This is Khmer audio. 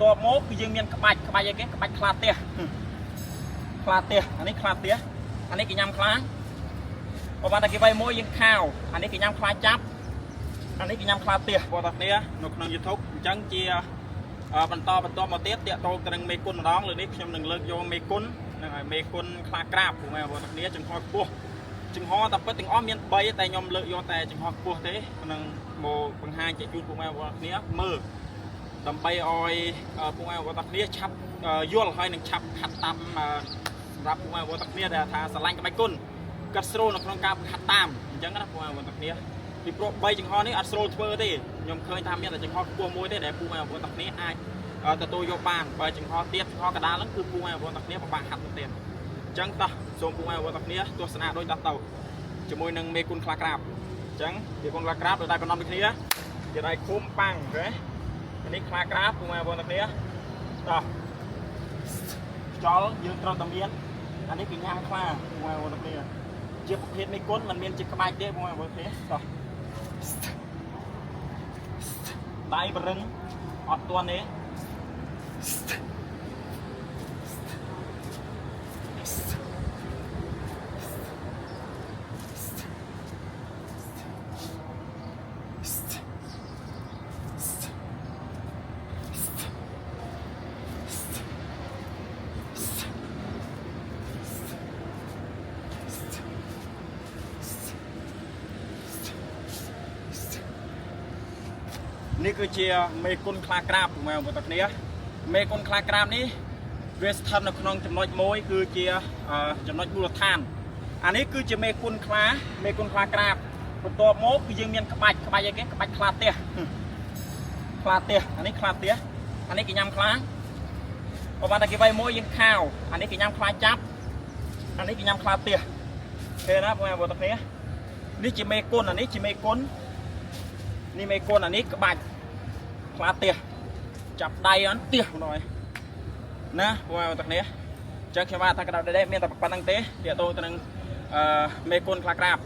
ตัวโม้คือยังมีกระบายยังไงกระบายคลาเตียอันนี้คลาเตียอันนี้กินยำคลาพอมาตะกี้ใบโม้ยังข้าวอันนี้กินยำคลาจับอันนี้กินยำคลาเตียพอตะเนี้ยนกนางยุทธจังเจียบรรทอมาเตี้ยเตะโตกระดังเมกุนร้องเลยนี่ខ្ញុំនឹងលើកយកเมกุนខ្លាក្រាបព្រោះមែនបងប្អូនចំហខ្ពស់ចំហតែពិតទាំងអស់មាន3តែខ្ញុំលើកយកតែចំហខ្ពស់ទេនឹងមកបង្ហាញជាជូនពួកម៉ែបងប្អូនមើលដើម្បីឲ្យពួកម៉ែបងប្អូនឆាប់យល់ហើយនឹងឆាប់ហាត់តាមសម្រាប់ពួកម៉ែបងប្អូនដែលថាស្រឡាញ់ក្បាច់គុនកាត់ស្រូលនៅក្នុងការហាត់តាមអញ្ចឹងណាពួកម៉ែបងប្អូនពីព្រោះ3ចំហនេះអត់ស្រូលធ្វើទេខ្ញុំឃើញថាមានតែចំហខ្ពស់មួយទេដែលពួកម៉ែបងប្អូនអាចទទួលយកបានបើចំហទៀតចំហកដាលហ្នឹងគឺពួកម៉ែបងប្អូនពិបាកហាត់ទៅទៀតអញ្ចឹងតោះសូមពួកម៉ែបងប្អូនទស្សនាដូចតទៅជាមួយនឹងមេគុនខ្លាក្រាបអញ្ចឹងមេគុនខ្លាក្រាបដោយតែកំណត់ដូចគ្នាជាដៃឃុំប៉ាំងអូខេនេះខ្លាក្រាបពួកម៉ែបងប្អូនតោះខ្យល់យើងត្រូវតែមានអានេះគេញ៉ាំខ្លាពួកម៉ែបងប្អូនជាប្រភេទមេគុនมันមានជាក្បាច់ទេពួកម៉ែបងប្អូនតោះដៃបរឹងអត់ទាន់ទេនេះគឺជាមេគុនខ្លាក្រាបមកបងប្អូនមេគុនខ្លាក្រាបនេះវាស្ថិតនៅក្នុងចំណុចមួយគឺជាចំណុចមូលដ្ឋានអានេះគឺជាមេគុនខ្លាក្រាបបន្ទាប់មកគឺយើងមានក្បាច់អីគេក្បាច់ខ្លាទៀសអានេះខ្លាទៀសអានេះគេញ៉ាំខ្លាបើបានតែគេវាយមួយយើងខាវអានេះគេញ៉ាំខ្លាចាប់អានេះគេញ៉ាំខ្លាទៀសឃើញណាបងប្អូននេះជាមេគុនអានេះជាមេគុននេះមេគុនអានេះក្បាច់ខ្លាទៀសចាប់ដៃអត់ទៀសម្ដងណាបងប្អូនចឹងខ្ញុំថាក្តៅដេកមានតែប៉ុណ្្នឹងទេទាក់ទងទៅនឹងមេគុនខ្លាក្រាប